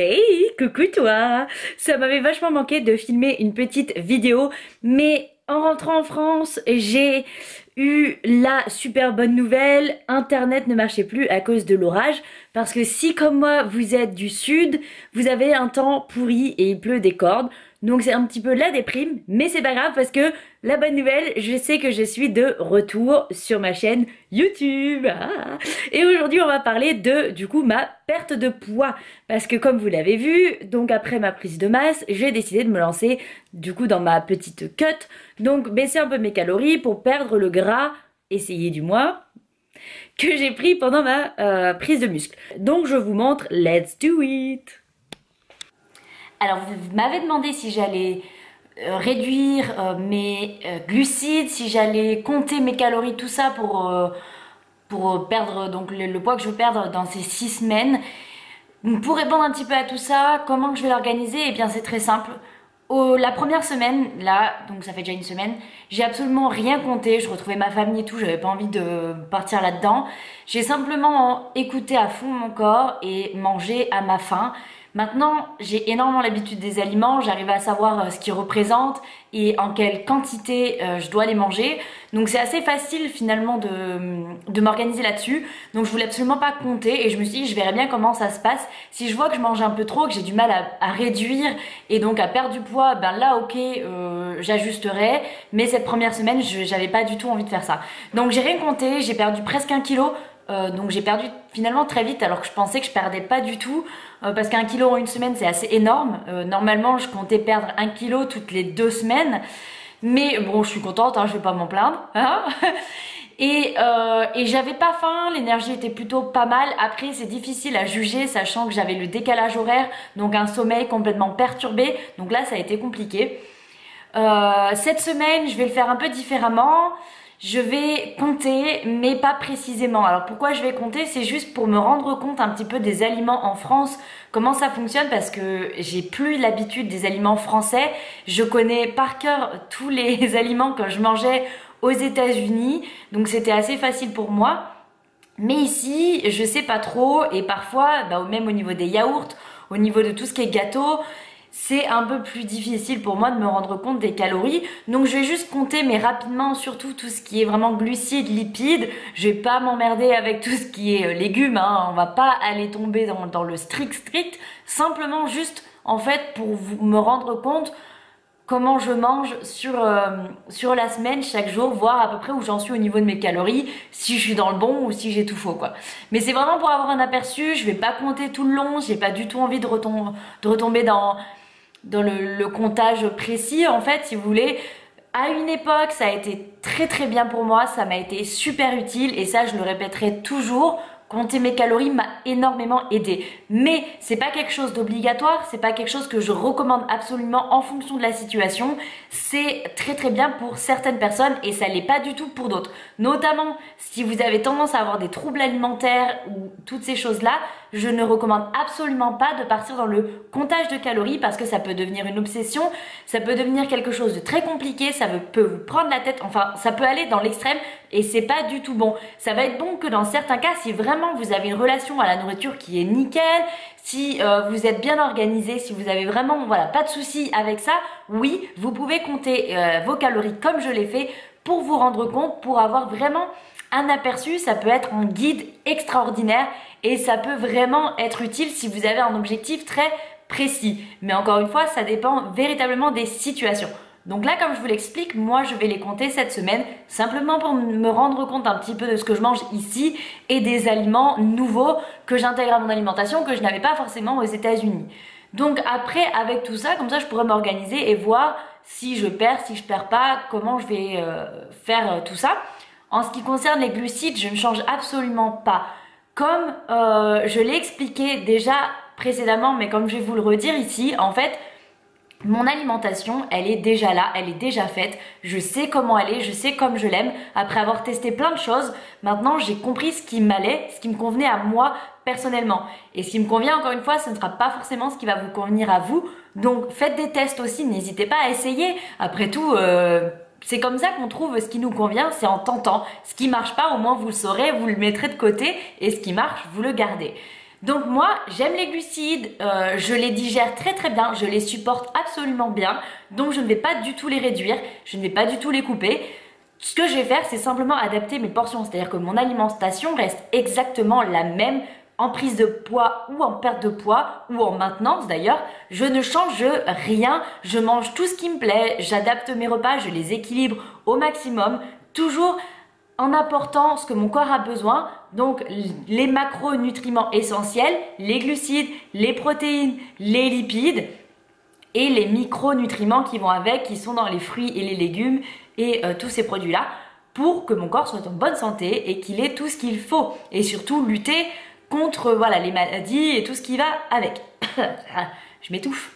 Hey, coucou toi! Ça m'avait vachement manqué de filmer une petite vidéo, mais en rentrant en France, j'ai eu la super bonne nouvelle, Internet ne marchait plus à cause de l'orage, parce que si comme moi vous êtes du sud, vous avez un temps pourri et il pleut des cordes, donc c'est un petit peu la déprime, mais c'est pas grave parce que la bonne nouvelle, je sais que je suis de retour sur ma chaîne YouTube. Ah. Et aujourd'hui on va parler de du coup ma perte de poids. Parce que comme vous l'avez vu, donc après ma prise de masse, j'ai décidé de me lancer du coup dans ma petite cut. Donc baisser un peu mes calories pour perdre le gras, essayer du moins, que j'ai pris pendant ma prise de muscle. Donc je vous montre, let's do it! Alors vous m'avez demandé si j'allais réduire mes glucides, si j'allais compter mes calories, tout ça pour perdre donc le poids que je veux perdre dans ces 6 semaines. Donc pour répondre un petit peu à tout ça, comment je vais l'organiser? Eh bien c'est très simple. La première semaine, là, donc ça fait déjà une semaine, j'ai absolument rien compté, je retrouvais ma famille et tout, j'avais pas envie de partir là-dedans. J'ai simplement écouté à fond mon corps et mangé à ma faim. Maintenant, j'ai énormément l'habitude des aliments, j'arrive à savoir ce qu'ils représentent et en quelle quantité je dois les manger. Donc c'est assez facile finalement de m'organiser là-dessus. Donc je voulais absolument pas compter et je me suis dit je verrai bien comment ça se passe. Si je vois que je mange un peu trop, que j'ai du mal à réduire et donc à perdre du poids, ben là ok, j'ajusterai. Mais cette première semaine, j'avais pas du tout envie de faire ça. Donc j'ai rien compté, j'ai perdu presque 1 kg. Donc j'ai perdu finalement très vite alors que je pensais que je perdais pas du tout parce qu'un kilo en une semaine c'est assez énorme. Normalement je comptais perdre 1 kg toutes les 2 semaines, mais bon je suis contente, hein, je vais pas m'en plaindre. Hein. Et j'avais pas faim, l'énergie était plutôt pas mal. Après c'est difficile à juger sachant que j'avais le décalage horaire, donc un sommeil complètement perturbé, donc là ça a été compliqué. Cette semaine je vais le faire un peu différemment. Je vais compter, mais pas précisément. Alors pourquoi je vais compter? C'est juste pour me rendre compte un petit peu des aliments en France, comment ça fonctionne, parce que j'ai plus l'habitude des aliments français. Je connais par cœur tous les aliments que je mangeais aux États-Unis, donc c'était assez facile pour moi. Mais ici, je sais pas trop, et parfois, même au niveau des yaourts, au niveau de tout ce qui est gâteau, c'est un peu plus difficile pour moi de me rendre compte des calories. Donc je vais juste compter, mais rapidement, surtout tout ce qui est vraiment glucides, lipides. Je vais pas m'emmerder avec tout ce qui est légumes, hein. On va pas aller tomber dans le strict. Simplement juste, en fait, pour me rendre compte comment je mange sur la semaine, chaque jour, voir à peu près où j'en suis au niveau de mes calories, si je suis dans le bon ou si j'ai tout faux, quoi. Mais c'est vraiment pour avoir un aperçu, je vais pas compter tout le long, j'ai pas du tout envie de retomber dans le comptage précis. En fait, si vous voulez, à une époque ça a été très bien pour moi, ça m'a été super utile et ça je le répéterai toujours. Compter mes calories m'a énormément aidé, mais c'est pas quelque chose d'obligatoire, c'est pas quelque chose que je recommande absolument en fonction de la situation. C'est très bien pour certaines personnes et ça l'est pas du tout pour d'autres, notamment si vous avez tendance à avoir des troubles alimentaires ou toutes ces choses là. Je ne recommande absolument pas de partir dans le comptage de calories parce que ça peut devenir une obsession, ça peut devenir quelque chose de très compliqué, ça peut vous prendre la tête, enfin ça peut aller dans l'extrême et c'est pas du tout bon. Ça va être bon que dans certains cas, si vraiment vous avez une relation à la nourriture qui est nickel, si vous êtes bien organisé, si vous avez vraiment pas de soucis avec ça, oui, vous pouvez compter vos calories comme je l'ai fait pour vous rendre compte, pour avoir vraiment un aperçu. Ça peut être un guide extraordinaire et ça peut vraiment être utile si vous avez un objectif très précis. Mais encore une fois, ça dépend véritablement des situations. Donc là, comme je vous l'explique, moi je vais les compter cette semaine, simplement pour me rendre compte un petit peu de ce que je mange ici et des aliments nouveaux que j'intègre à mon alimentation que je n'avais pas forcément aux États-Unis. Donc après, avec tout ça, comme ça je pourrais m'organiser et voir si je perds, si je perds pas, comment je vais faire tout ça. En ce qui concerne les glucides, je ne change absolument pas. Comme je l'ai expliqué déjà précédemment, mais comme je vais vous le redire ici, en fait, mon alimentation, elle est déjà là, elle est déjà faite. Je sais comment elle est, je sais comme je l'aime. Après avoir testé plein de choses, maintenant j'ai compris ce qui m'allait, ce qui me convenait à moi personnellement. Et ce qui me convient, encore une fois, ce ne sera pas forcément ce qui va vous convenir à vous. Donc faites des tests aussi, n'hésitez pas à essayer. Après tout, c'est comme ça qu'on trouve ce qui nous convient, c'est en tentant. Ce qui marche pas, au moins vous le saurez, vous le mettrez de côté et ce qui marche, vous le gardez. Donc moi, j'aime les glucides, je les digère très très bien, je les supporte absolument bien, donc je ne vais pas du tout les réduire, je ne vais pas du tout les couper. Ce que je vais faire, c'est simplement adapter mes portions, c'est-à-dire que mon alimentation reste exactement la même en prise de poids ou en perte de poids ou en maintenance d'ailleurs. Je ne change rien, je mange tout ce qui me plaît, j'adapte mes repas, je les équilibre au maximum, toujours en apportant ce que mon corps a besoin, donc les macronutriments essentiels, les glucides, les protéines, les lipides et les micronutriments qui vont avec, qui sont dans les fruits et les légumes et tous ces produits-là, pour que mon corps soit en bonne santé et qu'il ait tout ce qu'il faut. Et surtout lutter contre voilà, les maladies et tout ce qui va avec. Je m'étouffe.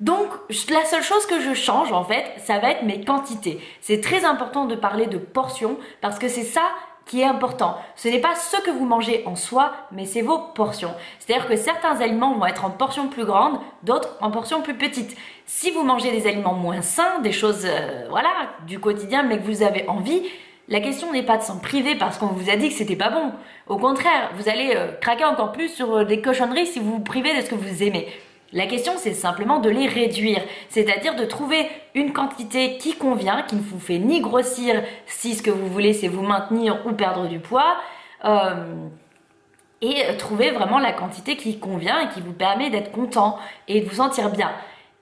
Donc la seule chose que je change en fait, ça va être mes quantités. C'est très important de parler de portions parce que c'est ça qui est important. Ce n'est pas ce que vous mangez en soi, mais c'est vos portions. C'est-à-dire que certains aliments vont être en portions plus grandes, d'autres en portions plus petites. Si vous mangez des aliments moins sains, des choses voilà, du quotidien mais que vous avez envie, la question n'est pas de s'en priver parce qu'on vous a dit que c'était pas bon. Au contraire, vous allez craquer encore plus sur des cochonneries si vous vous privez de ce que vous aimez. La question, c'est simplement de les réduire, c'est-à-dire de trouver une quantité qui convient, qui ne vous fait ni grossir si ce que vous voulez c'est vous maintenir ou perdre du poids, et trouver vraiment la quantité qui convient et qui vous permet d'être content et de vous sentir bien.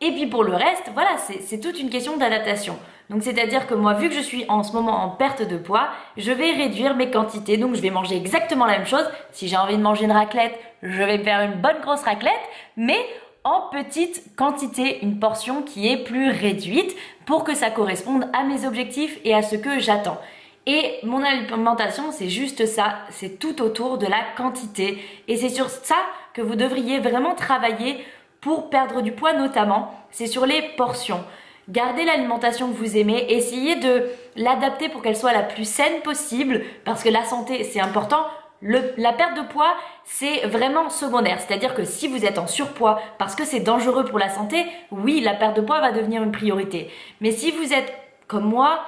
Et puis pour le reste, voilà, c'est toute une question d'adaptation. Donc c'est-à-dire que moi, vu que je suis en ce moment en perte de poids, je vais réduire mes quantités. Donc je vais manger exactement la même chose. Si j'ai envie de manger une raclette, je vais me faire une bonne grosse raclette, mais en petite quantité, une portion qui est plus réduite pour que ça corresponde à mes objectifs et à ce que j'attends. Et mon alimentation, c'est juste ça, c'est tout autour de la quantité. Et c'est sur ça que vous devriez vraiment travailler pour perdre du poids notamment, c'est sur les portions. Gardez l'alimentation que vous aimez, essayez de l'adapter pour qu'elle soit la plus saine possible, parce que la santé, c'est important. La perte de poids, c'est vraiment secondaire. C'est-à-dire que si vous êtes en surpoids parce que c'est dangereux pour la santé, oui, la perte de poids va devenir une priorité. Mais si vous êtes comme moi,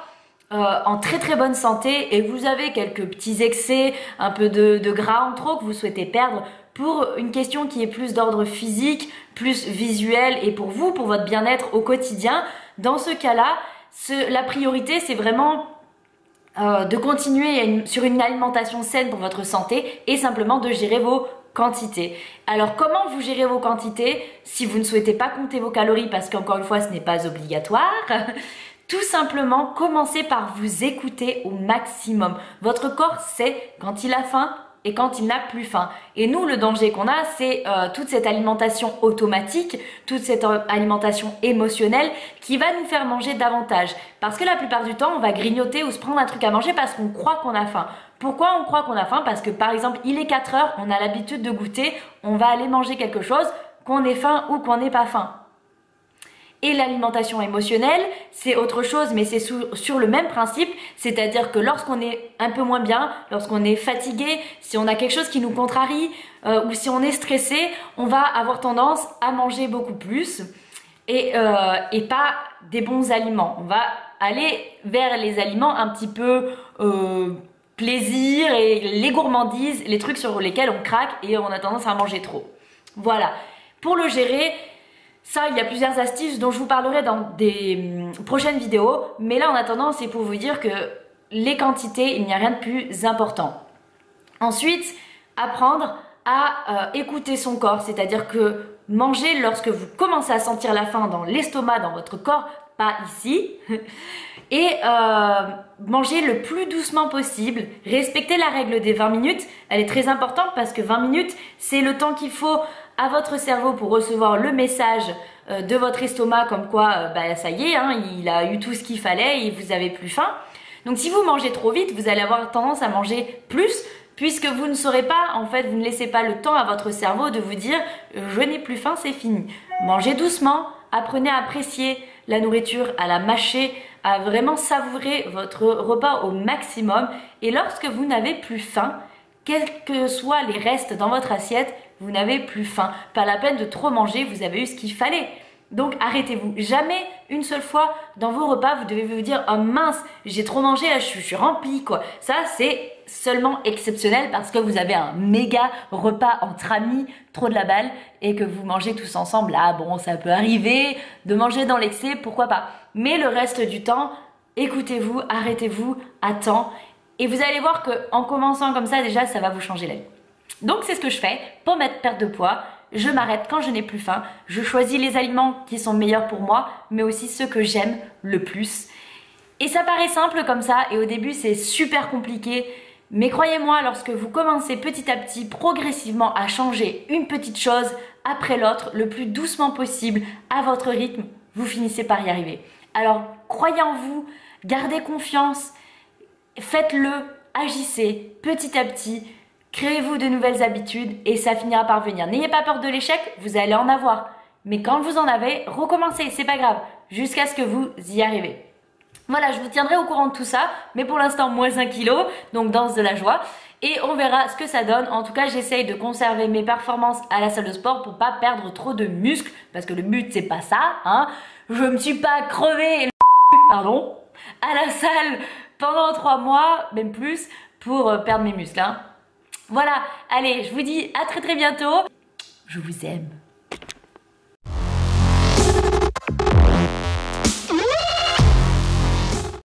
en très très bonne santé et que vous avez quelques petits excès, un peu de gras en trop que vous souhaitez perdre pour une question qui est plus d'ordre physique, plus visuel et pour vous, pour votre bien-être au quotidien, dans ce cas-là, la priorité c'est vraiment de continuer sur une alimentation saine pour votre santé et simplement de gérer vos quantités. Alors comment vous gérez vos quantités si vous ne souhaitez pas compter vos calories parce qu'encore une fois ce n'est pas obligatoire? Tout simplement commencez par vous écouter au maximum. Votre corps sait quand il a faim et quand il n'a plus faim. Et nous, le danger qu'on a, c'est toute cette alimentation automatique, toute cette alimentation émotionnelle qui va nous faire manger davantage. Parce que la plupart du temps, on va grignoter ou se prendre un truc à manger parce qu'on croit qu'on a faim. Pourquoi on croit qu'on a faim? Parce que par exemple, il est 4 heures, on a l'habitude de goûter, on va aller manger quelque chose, qu'on ait faim ou qu'on n'ait pas faim. Et l'alimentation émotionnelle, c'est autre chose, mais c'est sur le même principe, c'est-à-dire que lorsqu'on est un peu moins bien, lorsqu'on est fatigué, si on a quelque chose qui nous contrarie, ou si on est stressé, on va avoir tendance à manger beaucoup plus et pas des bons aliments. On va aller vers les aliments un petit peu plaisir et les gourmandises, les trucs sur lesquels on craque et on a tendance à manger trop. Voilà, pour le gérer, ça, il y a plusieurs astuces dont je vous parlerai dans des prochaines vidéos. Mais là, en attendant, c'est pour vous dire que les quantités, il n'y a rien de plus important. Ensuite, apprendre à écouter son corps. C'est-à-dire que manger lorsque vous commencez à sentir la faim dans l'estomac, dans votre corps, pas ici. Et manger le plus doucement possible. Respecter la règle des 20 minutes. Elle est très importante parce que 20 minutes, c'est le temps qu'il faut à votre cerveau pour recevoir le message de votre estomac comme quoi ça y est, hein, il a eu tout ce qu'il fallait et vous avez plus faim. Donc si vous mangez trop vite, vous allez avoir tendance à manger plus puisque vous ne saurez pas, en fait, vous ne laissez pas le temps à votre cerveau de vous dire je n'ai plus faim, c'est fini. Mangez doucement, apprenez à apprécier la nourriture, à la mâcher, à vraiment savourer votre repas au maximum et lorsque vous n'avez plus faim, quels que soient les restes dans votre assiette, vous n'avez plus faim. Pas la peine de trop manger, vous avez eu ce qu'il fallait. Donc arrêtez-vous. Jamais une seule fois dans vos repas, vous devez vous dire « Oh mince, j'ai trop mangé, là, je suis remplie quoi ». Ça, c'est seulement exceptionnel parce que vous avez un méga repas entre amis, trop de la balle, et que vous mangez tous ensemble. Là, bon, ça peut arriver de manger dans l'excès, pourquoi pas. Mais le reste du temps, écoutez-vous, arrêtez-vous à temps. Et vous allez voir qu'en commençant comme ça, déjà, ça va vous changer la vie. Donc c'est ce que je fais pour ma perte de poids. Je m'arrête quand je n'ai plus faim. Je choisis les aliments qui sont meilleurs pour moi, mais aussi ceux que j'aime le plus. Et ça paraît simple comme ça, et au début c'est super compliqué. Mais croyez-moi, lorsque vous commencez petit à petit, progressivement à changer une petite chose après l'autre, le plus doucement possible, à votre rythme, vous finissez par y arriver. Alors croyez en vous, gardez confiance, faites-le, agissez petit à petit. Créez-vous de nouvelles habitudes et ça finira par venir. N'ayez pas peur de l'échec, vous allez en avoir. Mais quand vous en avez, recommencez, c'est pas grave, jusqu'à ce que vous y arrivez. Voilà, je vous tiendrai au courant de tout ça, mais pour l'instant, moins 1 kg, donc danse de la joie. Et on verra ce que ça donne. En tout cas, j'essaye de conserver mes performances à la salle de sport pour pas perdre trop de muscles, parce que le but, c'est pas ça, hein. Je me suis pas crevée, pardon, à la salle pendant 3 mois, même plus, pour perdre mes muscles, hein. Voilà, allez, je vous dis à très bientôt. Je vous aime.